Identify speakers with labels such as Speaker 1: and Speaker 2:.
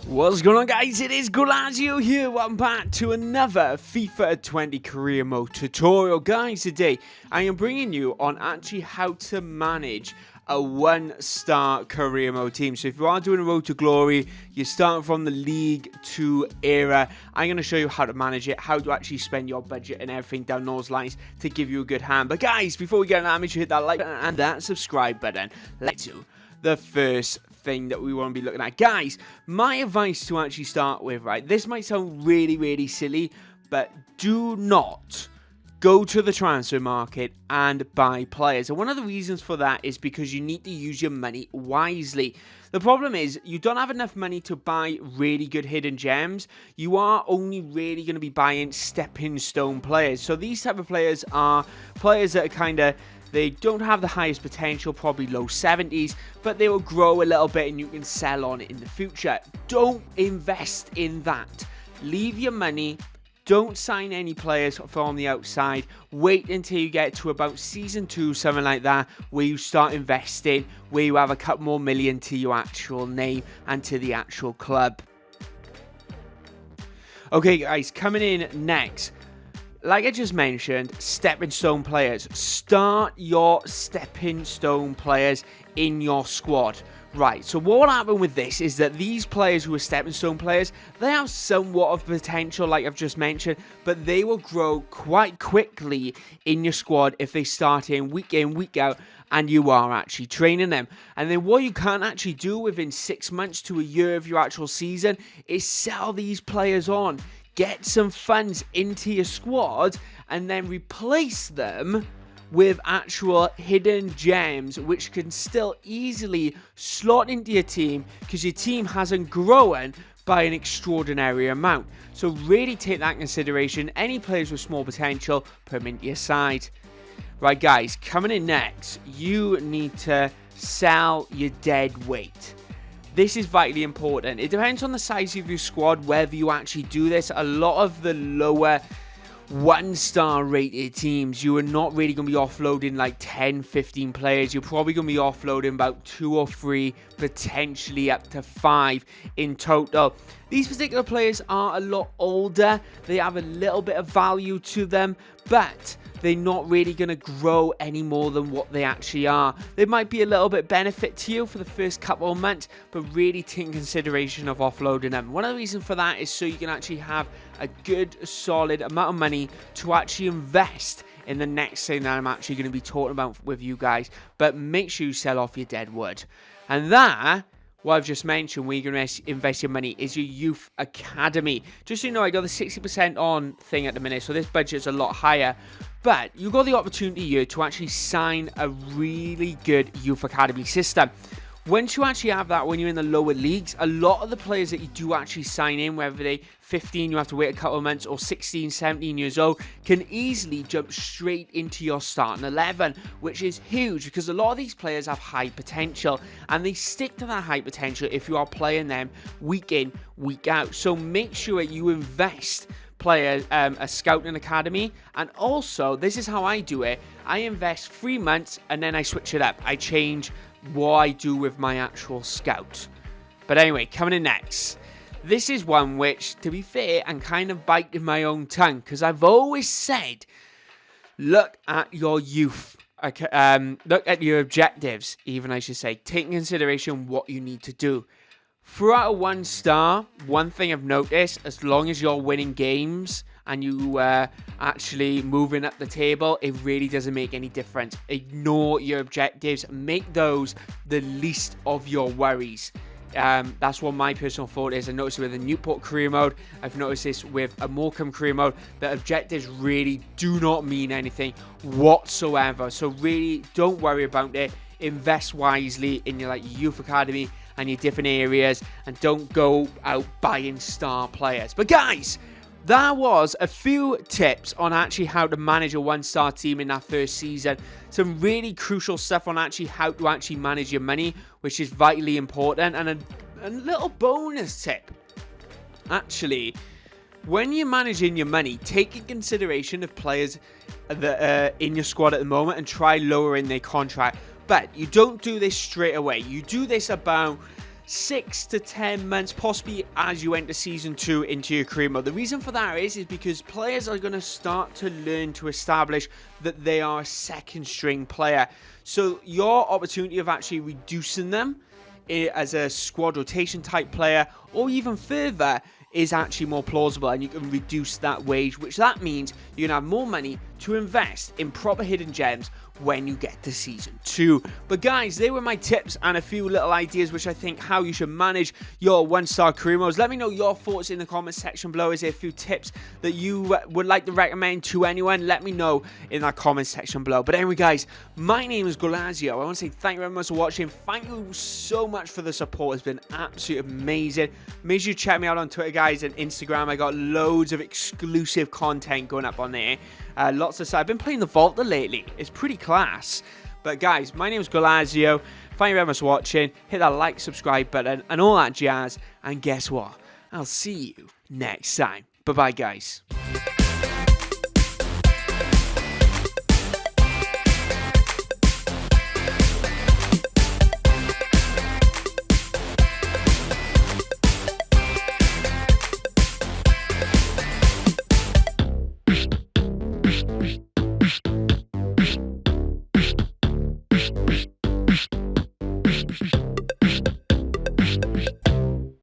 Speaker 1: What's going on, guys? It is Goalazio here. Welcome back to another FIFA 20 career mode tutorial. Guys, today I am bringing you on actually how to manage a one-star career mode team. So if you are doing a road to glory, you're starting from the League 2 era, I'm going to show you how to manage it, how to actually spend your budget and everything down those lines to give you a good hand. But guys, before we get on that, make sure you hit that like button and that subscribe button. Let's do the first thing that we want to be looking at. Guys, my advice to actually start with, right, this might sound really silly, but do not go to the transfer market and buy players. And one of the reasons for that is because you need to use your money wisely. The problem is you don't have enough money to buy really good hidden gems. You are only really going to be buying stepping stone players. So these type of players are players that are kind of, they don't have the highest potential, probably low 70s, but they will grow a little bit and you can sell on it in the future. Don't invest in that. Leave your money. Don't sign any players from the outside. Wait until you get to about Season 2, something like that, where you start investing, where you have a couple more million to your actual name and to the actual club. Okay, guys, coming in next. Like I just mentioned, stepping stone players. Start your stepping stone players in your squad. Right, so what will happen with this is that these players who are stepping stone players, they have somewhat of potential, like I've just mentioned, but they will grow quite quickly in your squad if they start in, week out, and you are actually training them. And then what you can actually do within 6 months to a year of your actual season is sell these players on. Get some funds into your squad and then replace them with actual hidden gems which can still easily slot into your team because your team hasn't grown by an extraordinary amount. So really take that in consideration. Any players with small potential, put them into your side. Right, guys, coming in next, you need to sell your dead weight. This is vitally important. It depends on the size of your squad whether you actually do this. A lot of the lower one-star rated teams, you are not really going to be offloading like 10, 15 players. You're probably going to be offloading about 2 or 3, potentially up to 5 in total. These particular players are a lot older. They have a little bit of value to them, but they're not really going to grow any more than what they actually are. They might be a little bit benefit to you for the first couple of months, but really take consideration of offloading them. One of the reasons for that is so you can actually have a good, solid amount of money to actually invest in the next thing that I'm actually going to be talking about with you guys. But make sure you sell off your Deadwood. And that, what I've just mentioned, where you're going to invest your money, is your youth academy. Just so you know, I got the 60% on thing at the minute, so this budget's a lot higher. But you got the opportunity here to actually sign a really good youth academy system. Once you actually have that, when you're in the lower leagues, a lot of the players that you do actually sign in, whether they 15, you have to wait a couple of months, or 16, 17 years old, can easily jump straight into your starting 11, which is huge because a lot of these players have high potential and they stick to that high potential if you are playing them week in, week out. So make sure you invest players, a scouting academy, and also this is how I do it. I invest 3 months and then I switch it up. I change what I do with my actual scout. But anyway, coming in next, this is one which, to be fair, I'm kind of biting my own tongue because I've always said, look at your youth. Look at your objectives, even I should say. Take in consideration what you need to do. Throughout a 1-star, one thing I've noticed, as long as you're winning games and you actually moving up the table, it really doesn't make any difference. Ignore your objectives. Make those the least of your worries. That's what my personal thought is. I noticed with the Newport career mode, I've noticed this with a Morecambe career mode, that objectives really do not mean anything whatsoever. So really don't worry about it. Invest wisely in your youth academy and your different areas, and don't go out buying star players. But guys, that was a few tips on actually how to manage a 1-star team in that first season. Some really crucial stuff on actually how to actually manage your money, which is vitally important. And a little bonus tip, actually, when you're managing your money, take in consideration of players that are in your squad at the moment and try lowering their contract. But you don't do this straight away. You do this about 6 to 10 months, possibly as you enter Season 2 into your career mode. The reason for that is because players are going to start to learn to establish that they are a second string player. So your opportunity of actually reducing them as a squad rotation type player, or even further, is actually more plausible, and you can reduce that wage, which that means you're going to have more money to invest in proper hidden gems when you get to Season 2. But guys, they were my tips and a few little ideas which I think how you should manage your 1-star career modes. Let me know your thoughts in the comment section below. Is there a few tips that you would like to recommend to anyone? Let me know in that comment section below. But anyway guys, my name is Goalazio. I want to say thank you very much for watching. Thank you so much for the support. It's been absolutely amazing. Make sure you check me out on Twitter guys and Instagram. I got loads of exclusive content going up on there. Lots of stuff. I've been playing the Volta lately. It's pretty class. But guys, my name is Goalazio. Thank you very much for watching. Hit that like, subscribe button, and all that jazz. And guess what? I'll see you next time. Bye-bye, guys.